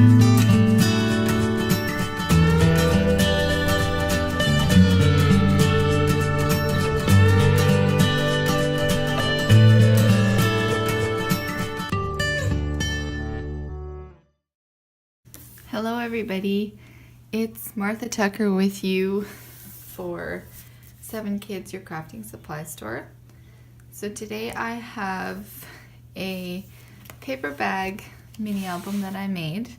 Hello everybody, it's Martha Tucker with you for 7 Kids Your Crafting Supply Store. So today I have a paper bag mini album that I made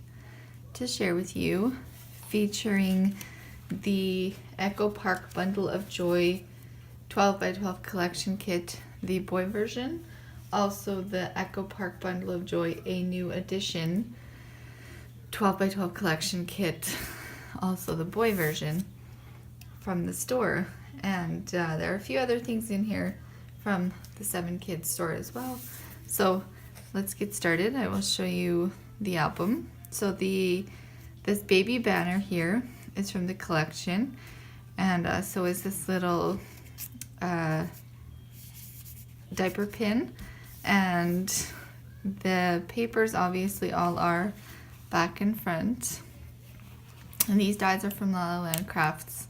to share with you, featuring the Echo Park Bundle of Joy 12 by 12 collection kit, the boy version, also the Echo Park Bundle of Joy, a new edition 12 by 12 collection kit, also the boy version from the store. And there are a few other things in here from the 7 Kids store as well. So let's get started. I will show you the album. So this baby banner here is from the collection, and so is this little diaper pin, and the papers obviously all are back and front, and these dies are from La La Land Crafts,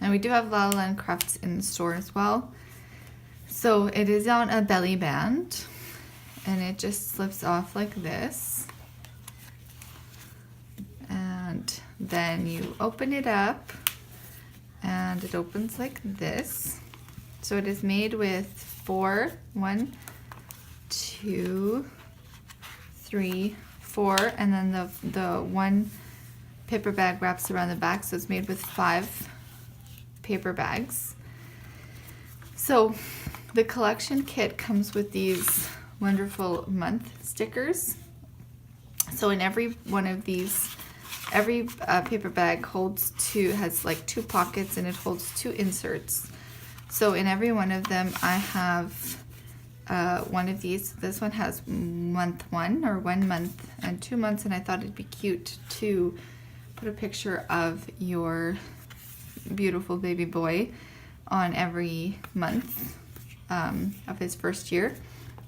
and we do have La La Land Crafts in the store as well. So it is on a belly band, and it just slips off like this, and then you open it up and it opens like this. So it is made with 4 and then the one paper bag wraps around the back, so it's made with 5 paper bags. So the collection kit comes with these wonderful month stickers. So in every one of these, every paper bag has like 2 pockets, and it holds 2 inserts. So in every one of them I have one of these. This one has month 1 or 1 month and 2 months, and I thought it'd be cute to put a picture of your beautiful baby boy on every month of his first year.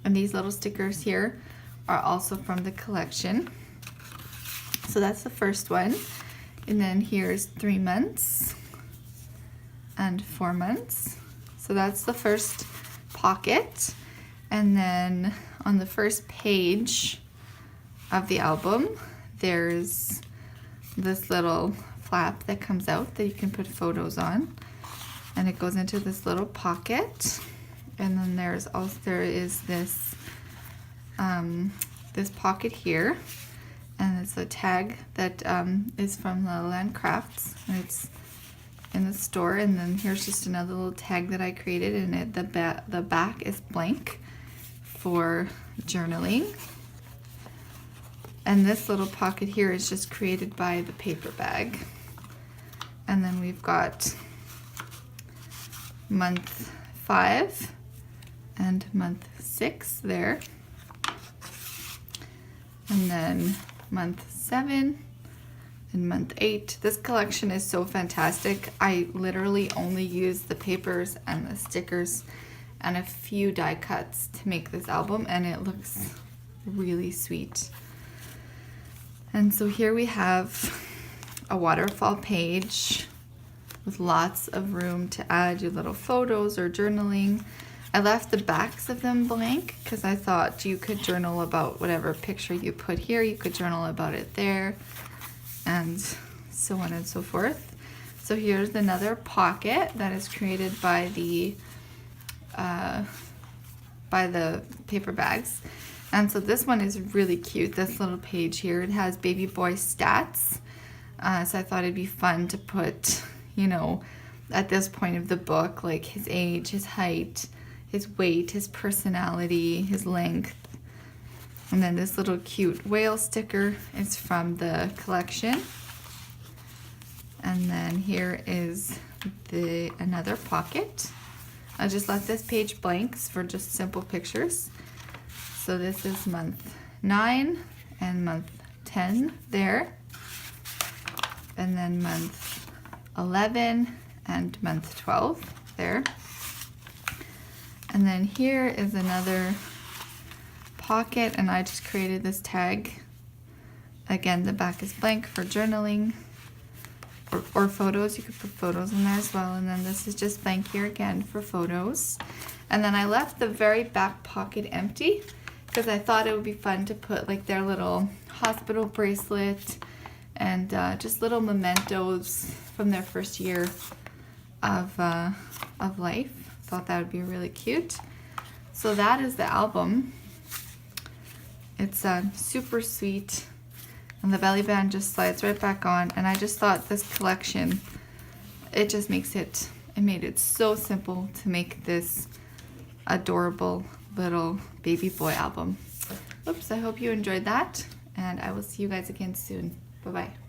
And these little stickers here are also from the collection. So that's the first one. And then here's 3 months and 4 months. So that's the first pocket. And then on the first page of the album, there's this little flap that comes out that you can put photos on, and it goes into this little pocket. And then there is this this pocket here, and it's a tag that is from La La Land Crafts, and it's in the store. And then here's just another little tag that I created, and the back is blank for journaling. And this little pocket here is just created by the paper bag. And then we've got month 5 and month 6 there. And then month 7 and month 8. This collection is so fantastic. I literally only used the papers and the stickers and a few die cuts to make this album, and it looks really sweet. And so here we have a waterfall page with lots of room to add your little photos or journaling. I left the backs of them blank because I thought you could journal about whatever picture you put here. You could journal about it there, and so on and so forth. So here's another pocket that is created by the paper bags. And so this one is really cute, this little page here. It has baby boy stats. So I thought it'd be fun to put, at this point of the book, like his age, his height, his weight, his personality, his length. And then this little cute whale sticker is from the collection. And then here is another pocket. I just left this page blanks for just simple pictures. So this is month 9 and month 10 there. And then month 11 and month 12 there. And then here is another pocket, and I just created this tag Again, the back is blank for journaling or photos. You could put photos in there as well. And then this is just blank here again for photos. And then I left the very back pocket empty because I thought it would be fun to put like their little hospital bracelet and just little mementos from their first year of life. Thought that would be really cute. So that is the album. It's super sweet, and the belly band just slides right back on. And I just thought this collection, it just makes it made it so simple to make this adorable little baby boy album. Oops, I hope you enjoyed that, and I will see you guys again soon. Bye-bye.